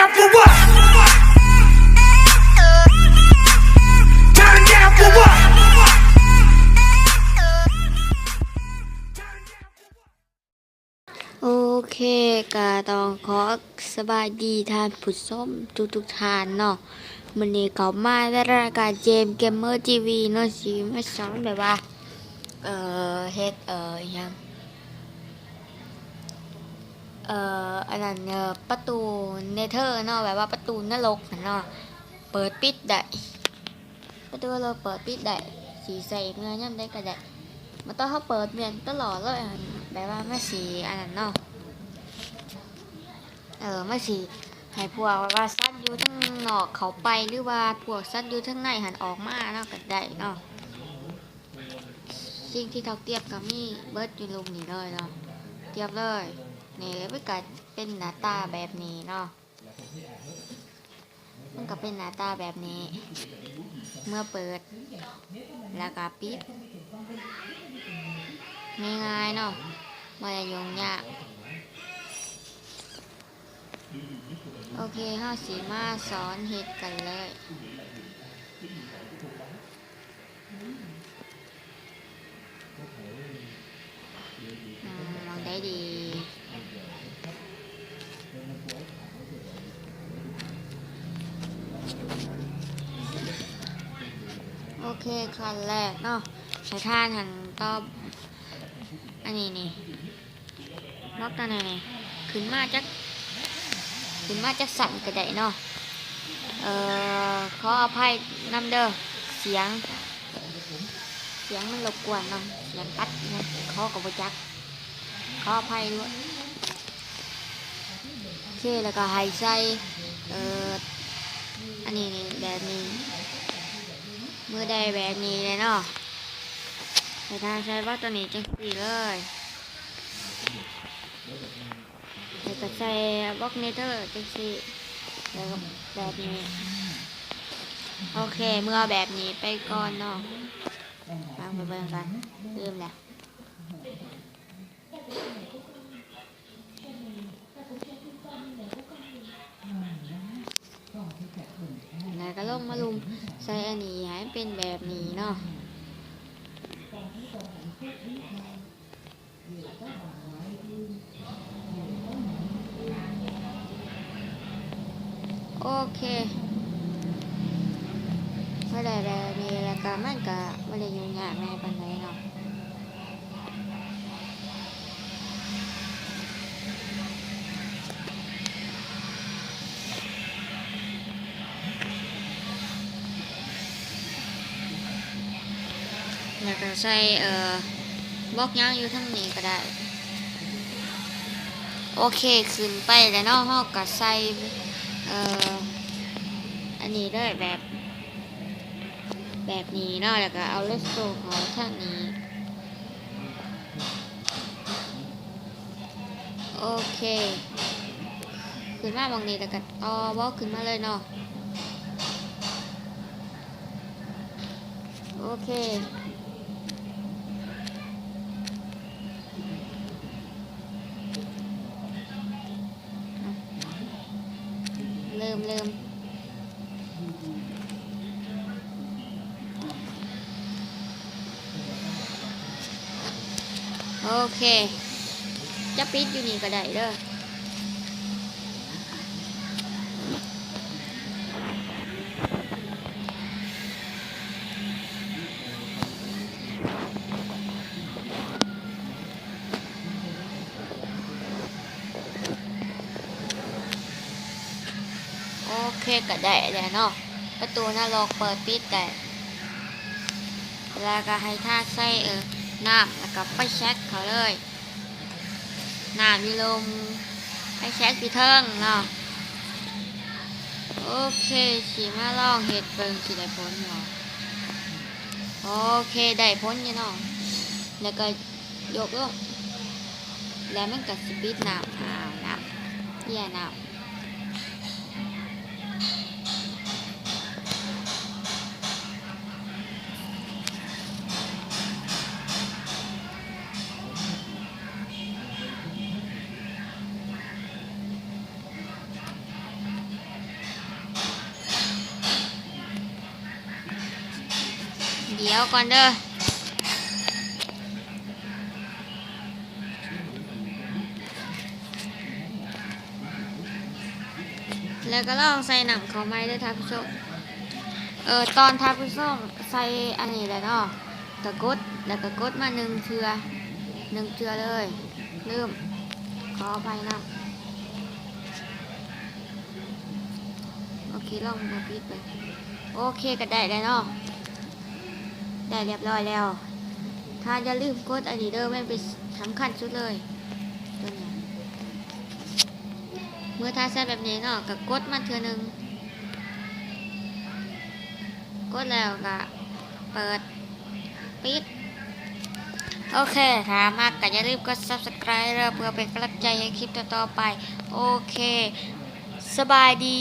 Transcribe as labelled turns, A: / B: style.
A: down for what? Turn down for what?
B: โอเคก็ต้องขอสบายดีท่านผู้ชมทุกท่านเนาะมื้อนี้เขามาในรายการเกมเมอร์ทีวีเนาะสิมาสอนแบบว่าเฮ็ดหยังอันนั้นประตูเนเธอร์เนาะแบบว่าประตูนรกเนาะเปิดปิดได้ประตูเราเปิดปิดได้สิใส่เงินยามใดก็ได้มันต้องเฮาเปิดเมียนตลอดเลยแบบว่ามันสิอันนั้นเนาะไม่สิให้พวกว่าสัตว์อยู่ทั้งนอกเขาไปหรือว่าพวกสัตว์อยู่ทั้งในหันออกมาเนาะก็ได้เนาะสิ่งที่เขาเทียบกับมีเบิร์ดอยู่ลุมนี่เลยเนาะเทียบเลยนี่ไม่กัดเป็นหน้าตาแบบนี้เนาะมันก็เป็นหน้าตาแบบนี้เมื่อเปิดแล้วก็ปิดง่ายๆเนาะไม่ได้ยุ่งยากโอเคห้าสีมาสอนเฮ็ดกันเลยมองได้ดีโอเคขั้นแรกเนาะใช้ท่านหันตอบอันนี้นี่บล็อกตัวไหนนี่ขึ้นมาจากสั่นกระไดเนาะขออภัยนำเด้อเสียงมันรบกวนเนาะเสียงตัดนะขอกับบ่จักขออภัยด้วยโอเคแล้วก็ให้ใส่อันนี้นี่แบบนี้มือใดแบบนี้เลยเนาะให้ทางใช้ว่าตัวนี้จังสีเลยแล้วก็ใส่บล็อกเนเธอร์จังสีแล้วก็แบบนี้โอเคเมื่อแบบนี้ไปก่อนเนาะฟังไปเบิ่งกันเริ่มแล้วแล้วก็ลงมาลุมใส่อันนี้ให้เป็นแบบนี้เนาะโอเคเมื่อใดแบบนี้แล้วก็มันก็ไม่ได้ยุ่งยากในปานใดเนาะแล้วก็ใส่บล็อกย่างอยู่ทั้งนี้ก็ได้โอเคขึ้นไปแล้วเนาะเฮาก็ใส่อันนี้ด้วยแบบนี้เนาะแล้วก็เอาเลสโตเขาทางนี้โอเคขึ้นมาบางนี้แล้วก็ต่อบล็อกขึ้นมาเลยเนาะโอเคเริ่มโอเคจะปิดอยู่นี่ก็ได้เด้อโอเคก็ได้แล้วเนาะประตูนรกเปิดปิดได้แล้วก็ให้ท่าใส่น้ำแล้วก็ไปเช็คเขาเลยน้ำมีลมไปเช็คที่เทิงเนาะโอเคสิมาลองเฮ็ดเบิ่งสิได้ผลเนาะโอเคได้ผลอยู่เนาะแล้วก็ยกลงแล้วมันก็สิปิดน้ำน้ำเยี่ยน้ำ ดี๋ยวก่อนเด้อแล้วก็ลองใส่หนังเขาไม้ด้วยท่านผู้ชมตอนท่านผู้ชมใส่อันนี้แหละเนาะตะกดแล้วก็กดมา1 เทื่อเลยลืมขออภัยนะโอเคลองมาปิดไปโอเคก็ได้แล้วเนาะได้เรียบร้อยแล้วถ้าอย่าลืมกดอันนี้เด้อไม่เป็นสำคัญสุดเลยตัวนี้เมื่อถ้าใส่แบบนี้เนาะก็กดมาเทื่อนึงกดแล้วก็เปิดปิดโอเคถ้ามากก็อย่าลืมกด subscribe เพื่อเป็นกำลังใจให้คลิปต่อๆไปโอเคสบายดี